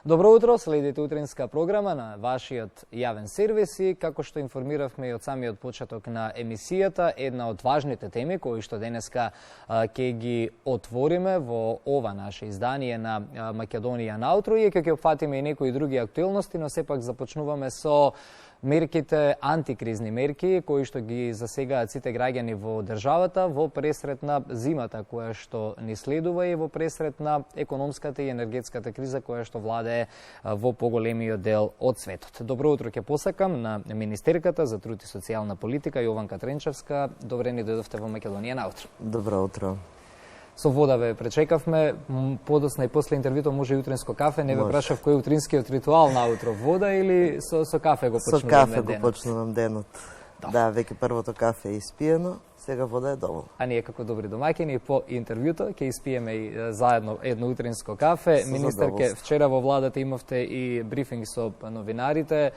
Добро утро, следите утринска програма на вашиот јавен сервис и како што информиравме и од самиот почеток на емисијата, една од важните теми кои што денеска ќе ги отвориме во ова наше издание на Македонија на утро и ќе опфатиме и некои други актуелности, но сепак започнуваме со мерките, антикризни мерки, кои што ги засегаат сите граѓани во државата во пресрет на зимата која што ни следува и во пресрет на економската и енергетската криза која што владее во поголемиот дел од светот. Добро утро ќе посакам на министерката за труд и социјална политика Јованка Тренчевска. Добре ни дојдовте во Македонија на утро. Добро утро. Со вода ве пречекавме, подосна и после интервјуто може и утринско кафе. Не ве прашав кој е утринскиот ритуал на утро, вода или со кафе го почнуваме денот? Со кафе го почнувам денот. Да, веќе првото кафе е испиено, сега вода е доволно. А ние како добри домаќини по интервјуто ќе испиеме и заедно едно утринско кафе. Министерке, вчера во владата имавте и брифинг со новинарите.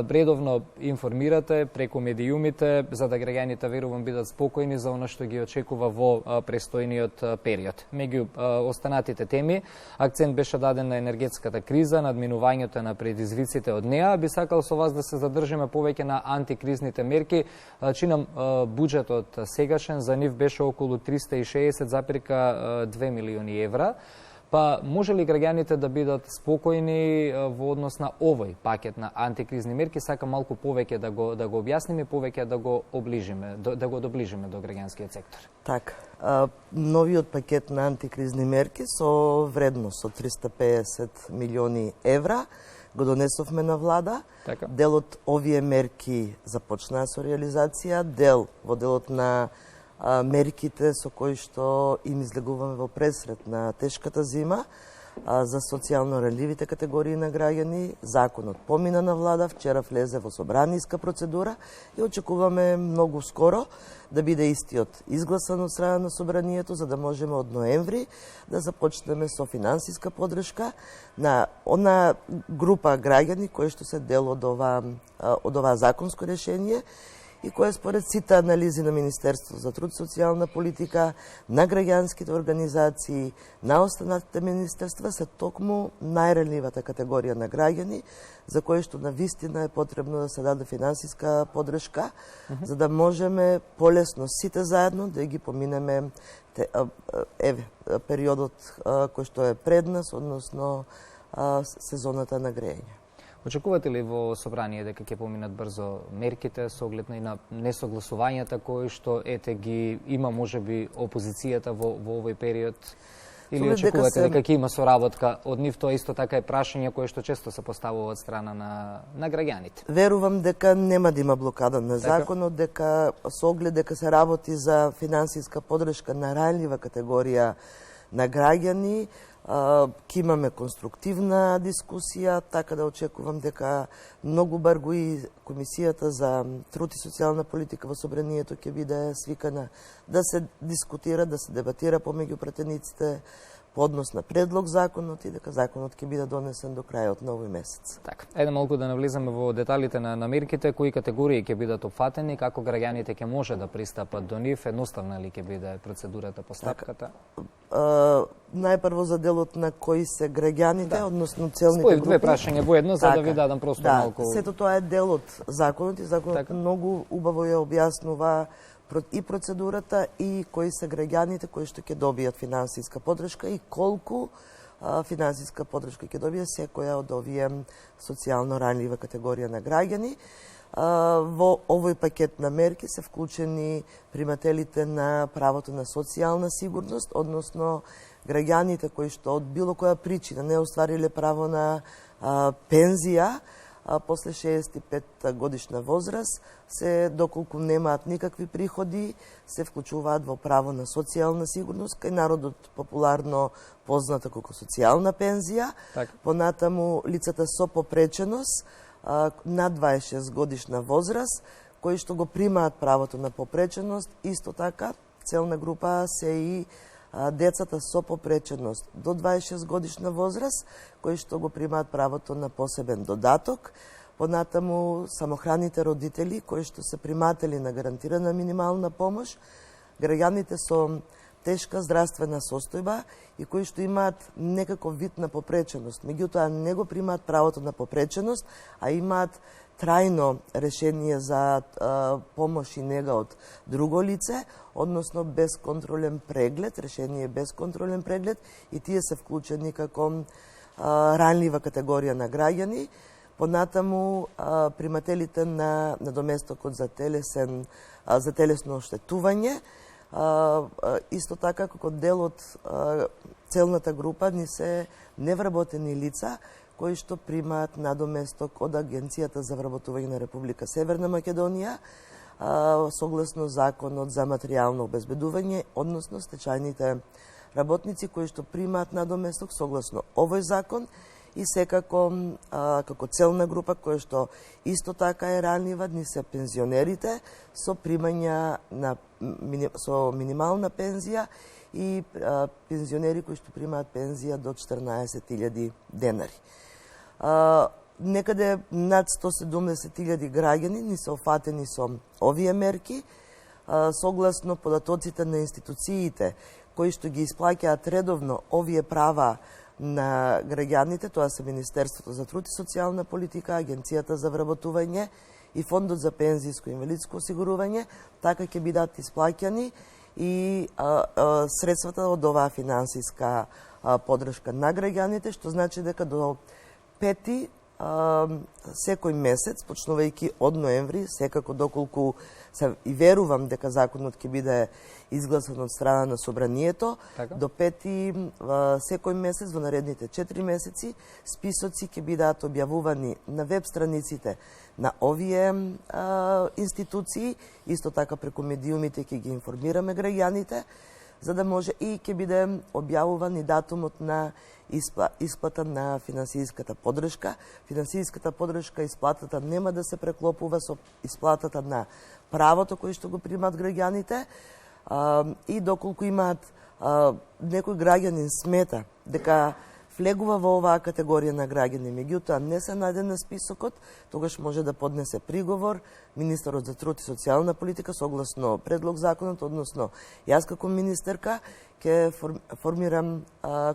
Бредовно информирате преку медиумите за да граѓаните верувам бидат спокојни за она што ги очекува во престојниот период. Меѓу останатите теми, акцент беше даден на енергетската криза, надминувањето на предизвиците од неа. Би сакал со вас да се задржиме повеќе на антикризните мерки. Чинам буџетот сегашен за нив беше околу 360,2 милиони евра. Па може ли граѓаните да бидат спокојни во однос на овој пакет на антикризни мерки? Сакам малку повеќе да го објасниме, повеќе да го доближиме до граѓанскиот сектор. Така, новиот пакет на антикризни мерки со вредност од 350 милиони евра го донесовме на влада. Така. Дел од овие мерки започнаа со реализација, во делот на мерките со кои што им излегуваме во пресрет на тешката зима за социјално ранливите категории на граѓани. Законот помина на влада, вчера влезе во собраниска процедура и очекуваме многу скоро да биде истиот изгласан од страна на собранието, за да можеме од ноември да започнеме со финансиска подршка на она група граѓани кои што се дел од ова законско решение и која според сите анализи на Министерството за труд и социјална политика, на граѓанските организации, на останатите министерства се токму најранливата категорија на граѓани за кои што навистина е потребно да се даде финансиска подршка, за да можеме полесно сите заедно да ги поминеме периодот кој што е пред нас, односно сезоната на грејење. Очекувате ли во собрание дека ќе поминат брзо мерките со оглед на несогласувањата кои што ги има можеби опозицијата во овој период? Или очекувате дека ќе има соработка од нив? Тоа исто така е прашање кое што често се поставува од страна на граѓаните. Верувам дека нема да има блокада на законот, дека со оглед дека се работи за финансиска подршка на ранлива категорија на граѓани, ќе имаме конструктивна дискусија, така да очекувам дека многу барго и Комисијата за труд и социјална политика во собранието ќе биде свикана да се дискутира, да се дебатира помеѓу пратениците по однос на предлог законот и дека законот ќе биде донесен до крајот на овој месец. Така, едно малку да навлеземе во деталите на мерките, кои категории ќе бидат опфатени, како граѓаните ќе може да пристапат до нив, едноставна ли ќе биде процедурата, постапката? Најпрво за делот на кои се граѓаните, односно целните групи. Спојив две прашања во едно, за да ви дадам просто малку... Сето тоа е дел од законот и законот многу убаво ја објаснува и процедурата и кои се граѓаните кои што ќе добијат финансиска подршка и колку финансиска подршка ќе добие секоја од овие социјално ранлива категорија на граѓани. Во овој пакет на мерки се вклучени примателите на правото на социјална сигурност, односно граѓаните кои што од било која причина не оствариле право на пензија после 65 годишна возраст, доколку немаат никакви приходи, се вклучуваат во право на социјална сигурност, кај народот популарно позната како социјална пензија. Понатаму лицата со попреченост над 26 годишна возраст, кои што го примаат правото на попреченост, исто така целна група се и децата со попреченост до 26 годишна возраст, кои што го примаат правото на посебен додаток. Понатаму самохраните родители, кои што се приматели на гарантирана минимална помош, граѓаните со тешка здравствена состојба и кои што имаат некаков вид на попреченост. Меѓутоа, не го примаат правото на попреченост, а имаат трајно решение за помош и нега од друго лице, односно безконтролен преглед, решение безконтролен преглед, и тие се вклучени како ранлива категорија на граѓани. Понатаму, примателите на надоместокот за телесно оштетување, исто така како дел од целната група ни се невработени лица кои што примаат надоместок од Агенцијата за вработување на Република Северна Македонија, согласно законот за материјално обезбедување, односно стечајните работници кои што примаат надоместок согласно овој закон, и секако како целна група која што исто така е ранлива, ни се пензионерите со примања со минимална пензија и пензионери кои што примаат пензија до 14.000 денари. Некаде над 170.000 граѓани ни се офатени со овие мерки, согласно податоците на институциите кои што ги исплаќаат редовно овие права на граѓаните, тоа се Министерството за труд и социјална политика, Агенцијата за вработување и Фондот за пензиско и инвалидско осигурување, така ќе бидат исплаќани и средствата од оваа финансиска поддршка на граѓаните, што значи дека до 5 секој месец, почнувајќи од ноември, секако доколку и верувам дека законот ќе биде изгласан од страна на собранието, до 5 секој месец во наредните 4 месеци списоци ќе бидат објавувани на веб страниците на овие институции, исто така преку медиумите ќе ги информираме граѓаните, за да може и ќе биде објавуван и датумот на исплата на финансиската поддршка. Финансиската поддршка, исплатата нема да се преклопува со исплатата на правото кој што го примаат граѓаните, и доколку имаат некој граѓанин смета дека влегува во оваа категорија на граѓани, меѓутоа не се најде на списокот, тогаш може да поднесе приговор. Министерот за труд и социјална политика, согласно предлог законот, односно јас како министерка, ќе формирам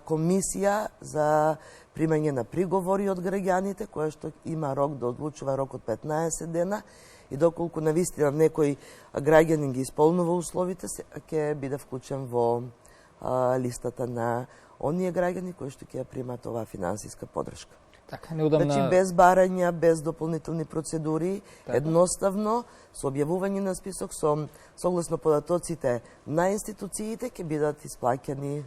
комисија за примање на приговори од граѓаните, која што има рок да одлучува рок од 15 дена, и доколку навистина некој граѓанин ги исполнува условите, ќе биде вклучен во листата на оние граѓани кои што ќе ја примаат оваа финансиска поддршка. Така, неудамна... Значи, без барања, без дополнителни процедури, така, едноставно, со објавување на список, согласно податоците на институциите, ќе бидат исплаќани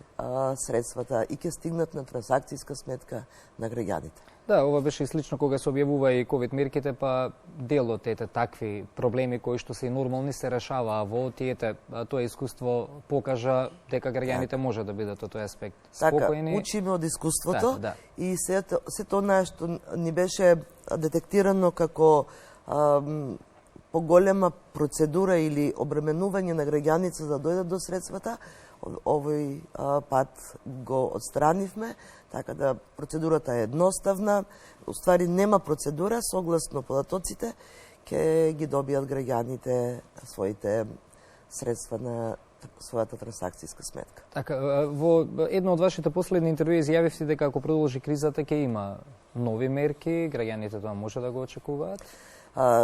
средствата и ќе стигнат на трансакцијска сметка на граѓаните. Да, ова беше и слично кога се објавува и ковид мерките, па дел од ете такви проблеми кои што се нормални се решаваа во тиете. Тоа искуство покажа дека граѓаните може да бидат од тој аспект спокојни. Така, учиме од искуството, и се тоа што ни беше детектирано како поголема процедура или обременување на граѓаните да дојдат до средствата, овој пат го отстранивме, така да процедурата е едноставна. Уствари нема процедура, согласно податоците ќе ги добијат граѓаните своите средства на својата трансакцијска сметка. Така, во едно од вашите последни интервјуи изјавивте дека ако продолжи кризата ќе има нови мерки, граѓаните тоа може да го очекуваат?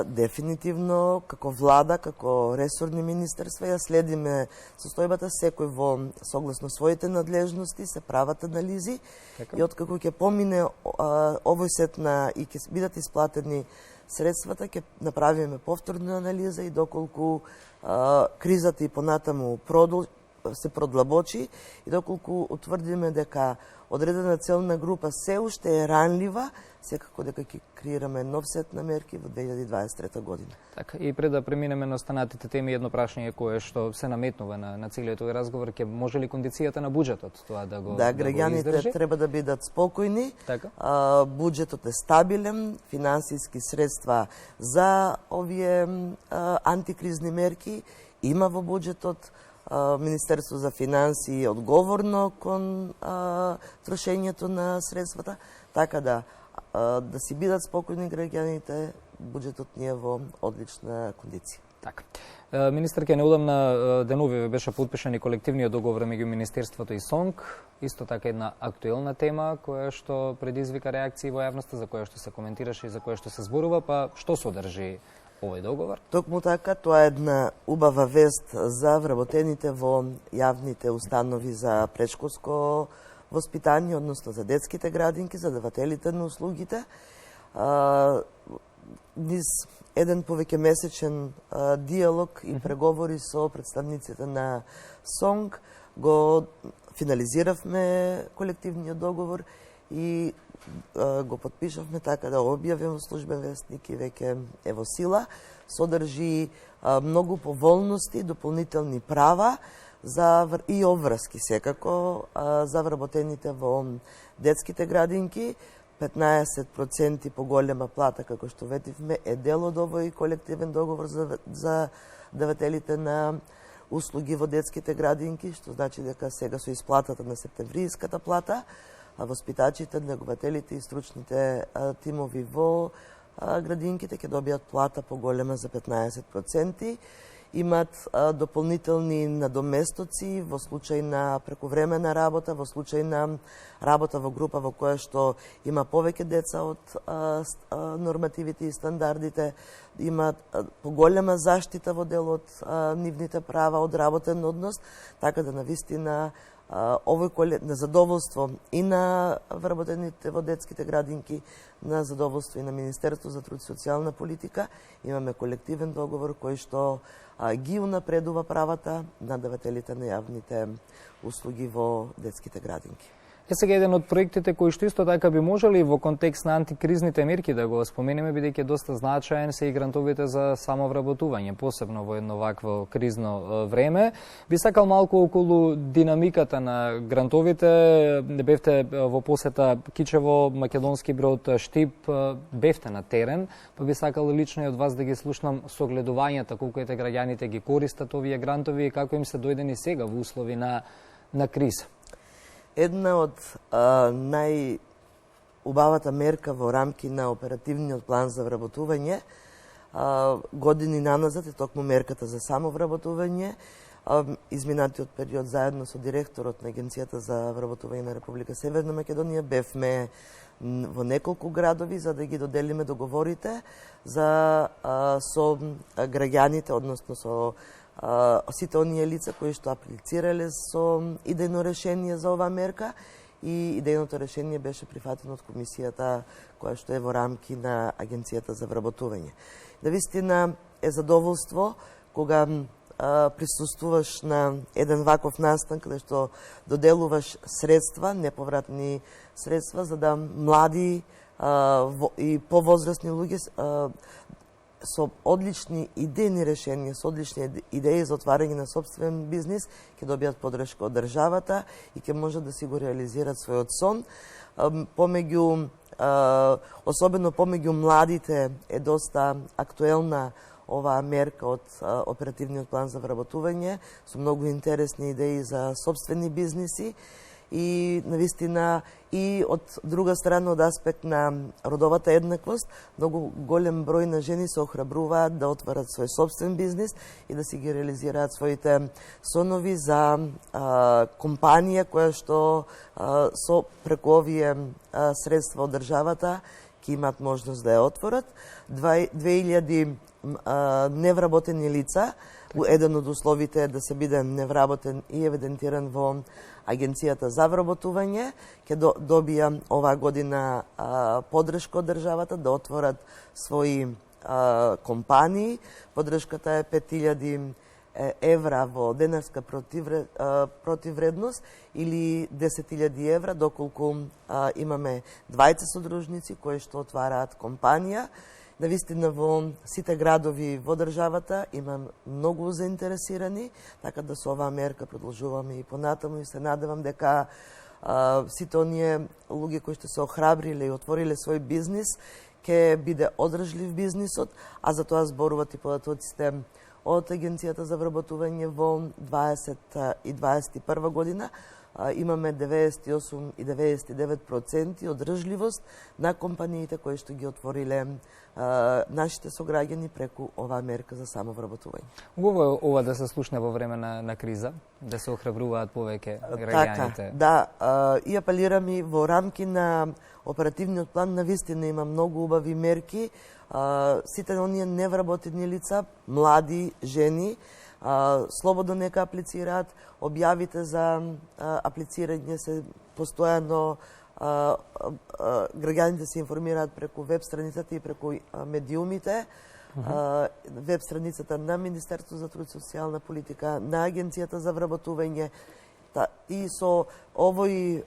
Дефинитивно, како влада, како ресорни министерства, ја следиме состојбата, секој во согласно своите надлежности се прават анализи, така, и откако ќе помине овој сет и ќе бидат исплатени средствата, ќе направиме повторна анализа и доколку кризата и понатаму се продлабочи и доколку утврдиме дека одредена целна група се уште е ранлива, секако дека ќе креираме нов сет на мерки во 2023 година. Така, и пред да преминеме на останатите теми, едно прашање кое што се наметнува на целиот овој разговор, ќе може ли кондицијата на буџетот тоа да го издржи? Да, граѓаните треба да бидат спокојни. Така? Буџетот е стабилен, финансиски средства за овие антикризни мерки има во буџетот. Министерство за финансии е одговорно кон трошењето на средствата, така да си бидат спокојни граѓаните, буџетот ни е во одлична кондиција. Така. Министерке, неодамна денови беше подпишан и колективниот договор меѓу Министерството и СОНК, исто така една актуелна тема која што предизвика реакции во јавноста, за која што се коментираше и за која што се зборува, па што содржи овој договор? Токму така, тоа е една убава вест за вработените во јавните установи за претшколско воспитание, односно за детските градинки, за давателите на услугите. Низ еден повеќе месечен диалог и преговори со представниците на СОНК го финализиравме колективниот договор и го подпишавме така да објавим во службен вестник и веќе е во сила. Содржи многу поволности, дополнителни права и обврски секако за вработените во детските градинки. 15% поголема плата, како што ветивме, е дел од овој колективен договор за давателите на услуги во детските градинки, што значи дека сега со исплатата на септемвриската плата, воспитачите, негователите и стручните тимови во градинките ќе добијат плата поголема за 15%. Имат дополнителни надоместоци во случај на прековремена работа, во случај на работа во група во која што има повеќе деца од нормативите и стандардите, има поголема заштита во дел од нивните права од работен однос, така да навистина овој на задоволство и на вработените во детските градинки, на задоволство и на Министерство за труд и социјална политика, имаме колективен договор кој што ги унапредува правата на давателите на јавните услуги во детските градинки. Е сега еден од проектите кои што исто така би можели во контекст на антикризните мерки да го споменеме, бидејќи доста значаен се и грантовите за самовработување, посебно во едно вакво кризно време. Би сакал малку околу динамиката на грантовите. Бевте во посета Кичево, Македонски Брод, Штип, бевте на терен, па би сакал лично и од вас да ги слушнам согледувањата колку ете граѓаните ги користат овие грантови и како им се дојдени сега во услови на криза. Една од најубавата мерка во рамки на оперативниот план за вработување години наназад е токму мерката за самовработување. Изминатиот период заедно со директорот на Агенцијата за вработување на Република Северна Македонија бевме во неколку градови за да ги доделиме договорите со граѓаните, односно со сите оние лица кои што аплицирале со идејно решение за оваа мерка и идејното решение беше прифатено од комисијата која што е во рамки на Агенцијата за вработување. Навистина е задоволство кога присуствуваш на еден ваков настан каде што доделуваш средства, неповратни средства за да млади и повозрастни луѓе со одлични идејни решенија, со одлични идеи за отварање на собствен бизнис, ќе добијат поддршка од државата и ќе можат да си го реализираат својот сон. Особено помеѓу младите е доста актуелна оваа мерка од оперативниот план за вработување, со многу интересни идеи за собствени бизниси и навистина и од друга страна од аспект на родовата еднаквост, многу голем број на жени се охрабруваат да отварат свој собствен бизнис и да си ги реализираат своите сонови за компанија која што преку овие средства од државата ќе имаат можност да ја отворат. 2000 невработени лица, еден од условите е да се биде невработен и евидентиран во Агенцијата за вработување, ќе добија оваа година поддршка од државата да отворат своји компании. Поддршката е 5000 евра во денарска противредност или 10.000 евра доколку имаме двајца содружници кои што отвараат компанија. Навистина во сите градови во државата има многу заинтересирани, така да со оваа мерка продолжуваме и понатаму и се надевам дека сите оние луѓе кои што се охрабриле и отвориле свој бизнис ќе биде одржлив бизнисот, а за тоа зборуваат и податоците од Агенцијата за вработување во 20 и 21 година, имаме 98 и 99% одржливост на компаниите кои што ги отвориле нашите сограѓани преку оваа мерка за самовработување. Убаво е ова да се слушне во време на криза, да се охрабруваат повеќе граѓаните. Така, да, и апелирам и во рамки на оперативниот план, навистина има многу убави мерки. Сите оние невработени лица, млади, жени, слободно нека аплицираат, објавите за аплицирање се постојано, граѓаните се информираат преку веб страницата и преку медиумите, веб страницата на Министерството за труд и социјална политика, на Агенцијата за вработување. И со овој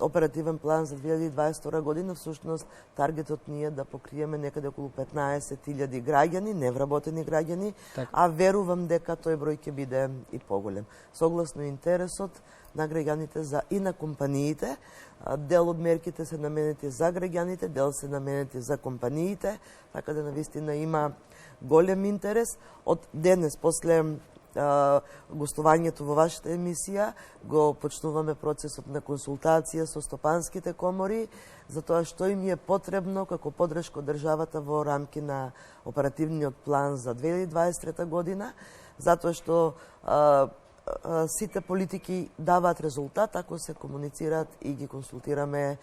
оперативен план за 2022 година, всушност, таргетот ни е да покриеме некаде околу 15.000 граѓани, невработени граѓани, а верувам дека тој број ќе биде и поголем. Согласно интересот на граѓаните и на компаниите, дел од мерките се наменети за граѓаните, дел се наменети за компаниите, така да навистина има голем интерес. Од денес, после гостувањето во вашата емисија, го почнуваме процесот на консултација со стопанските комори за тоа што им е потребно како поддршка од државата во рамки на оперативниот план за 2023 година, затоа што сите политики даваат резултат ако се комуницираат и ги консултираме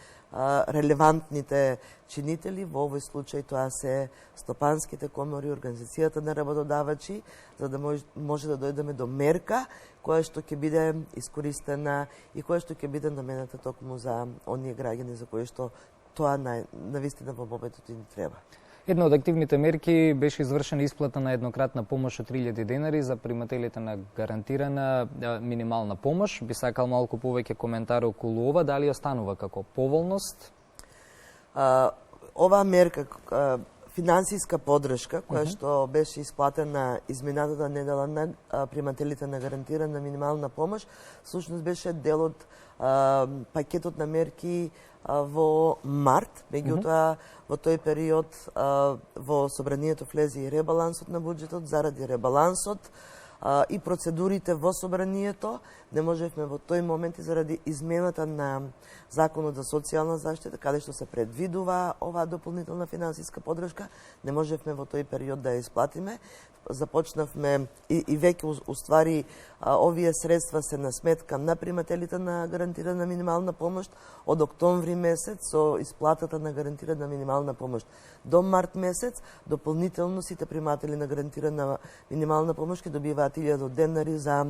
релевантните чинители. Во овој случај тоа се стопанските комори, организацијата на работодавачи, за да може да дојдеме до мерка која што ќе биде искористена и која што ќе биде намената токму за оние граѓани за кои што тоа навистина во моментот им треба. Една од активните мерки беше извршена исплата на еднократна помош од 3000 денари за примателите на гарантирана минимална помош. Би сакал малку повеќе коментар околу ова, дали останува како поволност? Оваа мерка, финансиска поддршка, која што беше исплатена изминатата недела на примателите на гарантирана минимална помош, всушност беше дел од пакетот на мерки во март, меѓутоа во тој период во собранието влезе и ребалансот на буџетот. Заради ребалансот и процедурите во собранието не можевме во тој момент и заради измената на Законот за социјална заштита, каде што се предвидува оваа дополнителна финансиска поддршка, не можевме во тој период да ја исплатиме. Започнавме и веќе уствари овие средства се на сметка на примателите на гарантирана минимална помош од октомври месец со исплатата на гарантирана минимална помош до март месец. Дополнително сите приматели на гарантирана минимална помош ќе добиваат 1000 денари за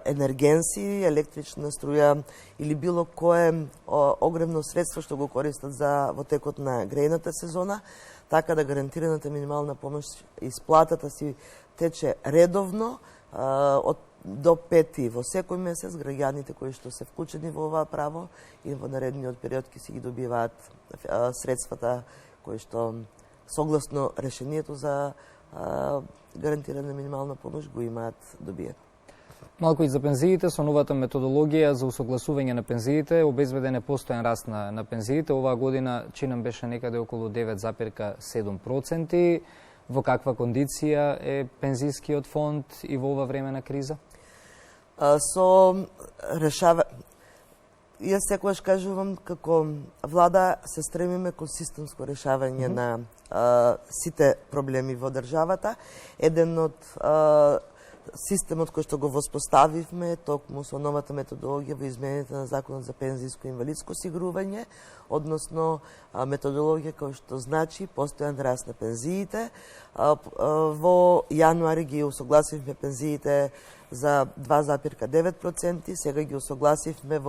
енергенси, електрична струја или било кое огромно средство што го користат во текот на грејната сезона, така да гарантираната минимална помош, исплатата си тече редовно до 5 во секој месец. Граѓаните кои што се вклучени во оваа право и во наредниот период ќе си ги добиваат средствата кои што согласно решението за гарантирана минимална помош го имаат добиено. Малку и за пензиите, со новата методологија за усогласување на пензиите, обезбеден е постојан раст на пензиите. Оваа година чинам беше некаде околу 9,7%. Во каква кондиција е пензискиот фонд и во ова време на криза? Јас секогаш кажувам како влада се стремиме кон системско решавање на сите проблеми во државата. Еден од системот кој што го воспоставивме токму со новата методологија во измените на Законот за пензиско и инвалидско осигурување, односно методологија која што значи постојан раст на пензиите. Во јануари ги усогласивме пензиите за 2,9%, сега ги усогласивме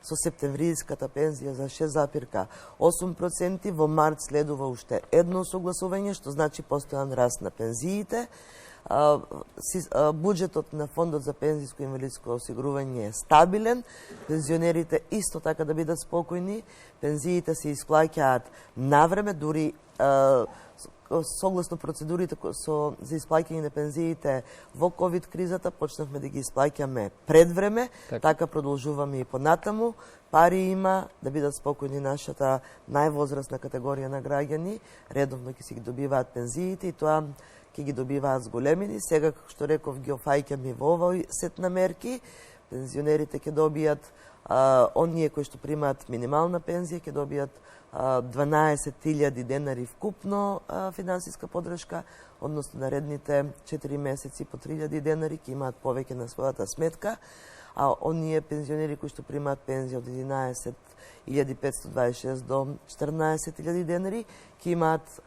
со септемвриската пензија за 6,8%, во март следува уште едно усогласување, што значи постојан раст на пензиите. Буџетот на Фондот за пензиско и инвалидско осигурување е стабилен, пензионерите исто така да бидат спокојни, пензиите се исплаќаат навреме, дури согласно процедурите за исплаќање на пензиите во ковид кризата почнавме да ги исплаќаме пред време, така продолжуваме и понатаму. Пари има да бидат спокојни нашата највозрастна категорија на граѓани, редовно ќе си ги добиваат пензиите и тоа ќе ги добиваат зголемини. Сега, како што реков, ги офаќаме во овој сет на мерки. пензионерите ќе добијат, оние кои што примаат минимална пензија ќе добијат 12.000 денари вкупно финансиска подршка, односно наредните 4 месеци по 3.000 денари ќе имаат повеќе на својата сметка, а оние пензионери кои што примаат пензија од 11.526 до 14.000 денари ќе имаат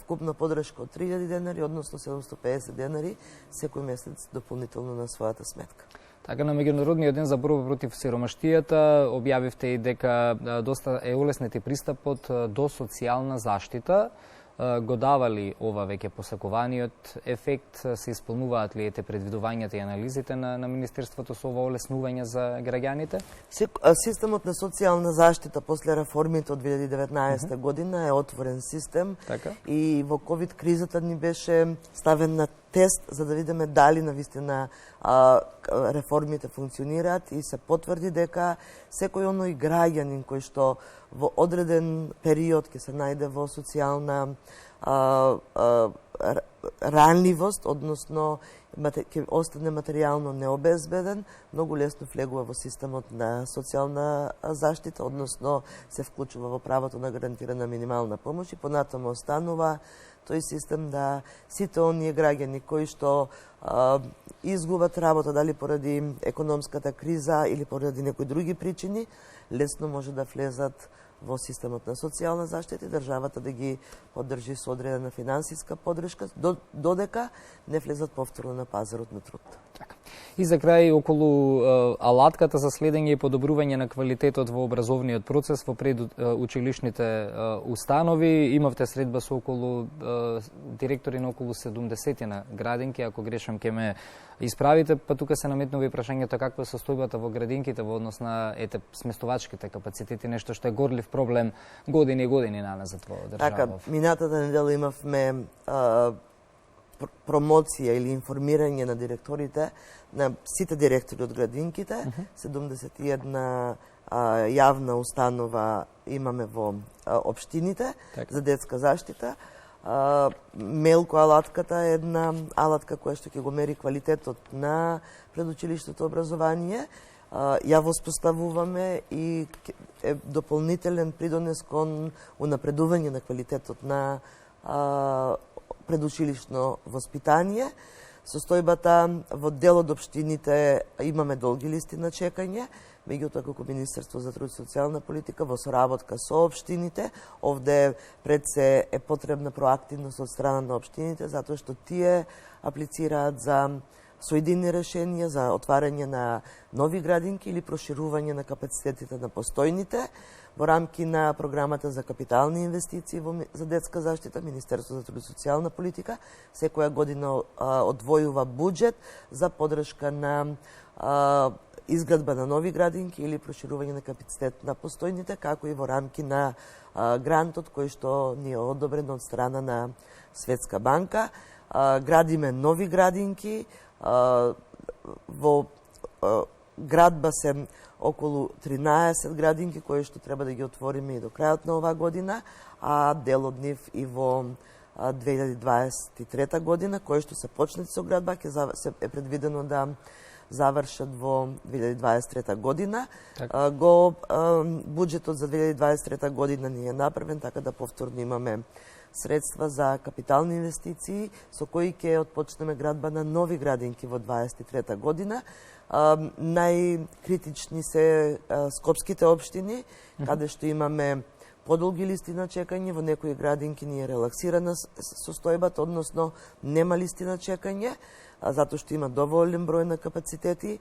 вкупна подршка од 3.000 денари, односно 750 денари секој месец дополнително на својата сметка. Така, на Меѓународниот ден за борба против сиромаштијата објавивте и дека доста е улеснет и пристапот до социјална заштита. Го дава ли ова веќе посакуваниот ефект? Се исполнуваат ли предвидувањата и анализите на Министерството со ова олеснување за граѓаните? Системот на социјална заштита после реформите од 2019 година е отворен систем, и во ковид кризата ни беше ставен на тест за да видиме дали навистина реформите функционираат, и се потврди дека секој оној граѓанин кој што во одреден период ќе се најде во социјална ранливост, односно ќе остане материјално необезбеден, многу лесно влегува во системот на социјална заштита, односно се вклучува во правото на гарантирана минимална помош, и понатаму останува тој систем да сите оние граѓани кои што изгубат работа, дали поради економската криза или поради некои други причини, лесно може да влезат во системот на социјална заштита и државата да ги поддржи со одредена финансиска поддршка, додека не влезат повторно на пазарот на труд. И за крај, околу алатката за следење и подобрување на квалитетот во образовниот процес во предучилишните установи, имавте средба со околу директори на околу 70 на градинки, ако грешам ќе ме исправите, па тука се наметнува и прашањето каква е состојбата во градинките во однос на сместувачките капацитети, нешто што е горлив проблем години и години наназад во држава. Така, минатата недела имавме промоција или информирање на директорите, на сите директори од градинките, 71 јавна установа имаме во општините за детска заштита. Мелко алатката е една алатка која што ќе го мери квалитетот на предучилиштното образование. Ја воспоставуваме и е дополнителен придонес кон унапредување на квалитетот на предучилишно воспитание. Состојбата во дел од општините имаме долги листи на чекање, меѓутоа како Министерство за труд и социјална политика во соработка со општините, овде пред се е потребна проактивност од страна на општините, затоа што тие аплицираат за соединни решенија за отварање на нови градинки или проширување на капацитетите на постојните. Во рамки на програмата за капитални инвестиции за детска заштита, Министерство за труд и социјална политика секоја година одвојува буџет за поддршка на изградба на нови градинки или проширување на капацитет на постојните, како и во рамки на грантот кој што ни е одобрен од страна на Светска банка. Градиме нови градинки, во градба се околу 13 градинки кои што треба да ги отвориме и до крајот на оваа година, а дел од нив и во 2023 година, кои што се почнати со градба, ќе е предвидено да завршат во 2023 година. Буџетот за 2023 година ни е направен, така да повторно имаме средства за капитални инвестиции, со кои ќе отпочнеме градба на нови градинки во 2023 година. Најкритични се скопските општини, каде што имаме подолги листи на чекање, во некои градинки ни е релаксирана состојбата, односно нема листи на чекање, затоа што има доволен број на капацитети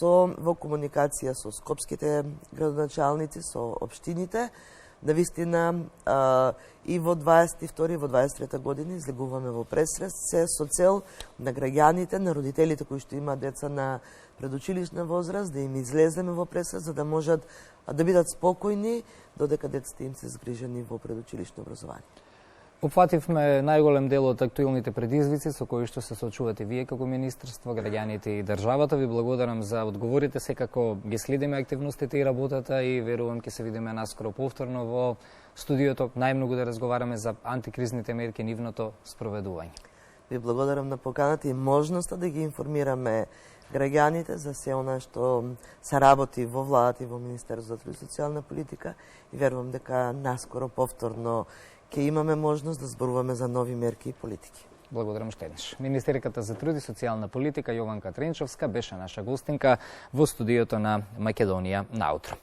во комуникација со скопските градоначалници, со општините. Навистина и во 22 и во 23 година излегуваме во пресрез се со цел на граѓаните, на родителите кои што имаат деца на предучилишна возраст, да им излеземе во пресрез за да можат да бидат спокојни додека децата им се згрижени во предучилишно образование. Опфативме најголем дел од актуелните предизвици со кои што се соочувате вие како Министерство, граѓаните и државата. Ви благодарам за одговорите, секако ги следиме активностите и работата и верувам ќе се видиме наскоро повторно во студиото, најмногу да разговараме за антикризните мерки, нивното спроведување. Ви благодарам на поканата и можноста да ги информираме граѓаните за се она што се работи во владата и во Министерството за труд и социјална политика и верувам дека наскоро повторно ќе имаме можност да зборуваме за нови мерки и политики. Благодарам што еднаш. Министерката за труд и социјална политика Јованка Тренчовска беше наша гостинка во студиото на Македонија наутро.